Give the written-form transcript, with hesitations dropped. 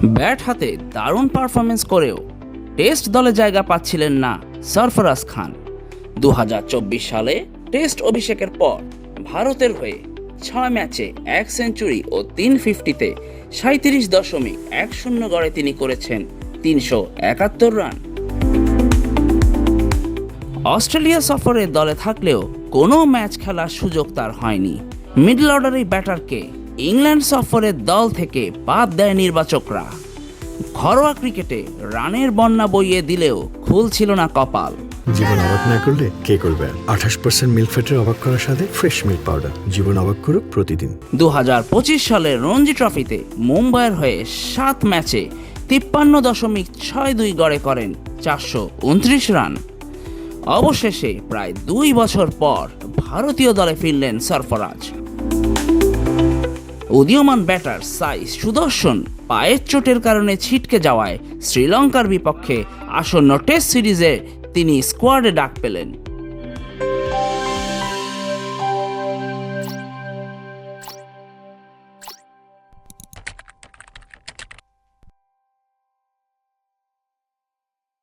Bat হাতে দারুণ performance করেও টেস্ট দলে জায়গা পাচ্ছিলেন না সরফরাজ খান। 2024 সালে টেস্ট অভিষেকের পর ভারতের হয়ে 6 ম্যাচে 1 সেঞ্চুরি ও 3 ফিফটিতে 37.10 গড়ে তিনি করেছেন 371 রান। অস্ট্রেলিয়া সফরে দলে থাকলেও কোনো ম্যাচ খেলার সুযোগ তার হয়নি। মিডল অর্ডারের ব্যাটারকে ইংল্যান্ড সফরের দল থেকে বাদ দেয় নির্বাচকরা। ঘরোয়া ক্রিকেটে রানের বন্যা বইয়ে দিলেও খুলছিল না কপাল। জীবন অবাক না করলে কে করবে? 28% মিল্ক ফ্যাটের অবাক করার সাথে ফ্রেশ মিল্ক পাউডার। জীবন অবাক করুক প্রতিদিন। 2025 সালের রঞ্জি ট্রফিতে মুম্বাইয়ের হয়ে 7 ম্যাচে 53.62 গড়ে করেন 429 রান। অবশেষে প্রায় 2 বছর পর ভারতীয় দলে ফিরলেন সরফরাজ। উদীয়মান ব্যাটার সাই সুদর্শন পায়ের চোটের কারণে ছিটকে যাওয়ায় শ্রীলঙ্কার বিপক্ষে আসন্ন টেস্ট সিরিজে তিনি স্কোয়াডে ডাক পেলেন।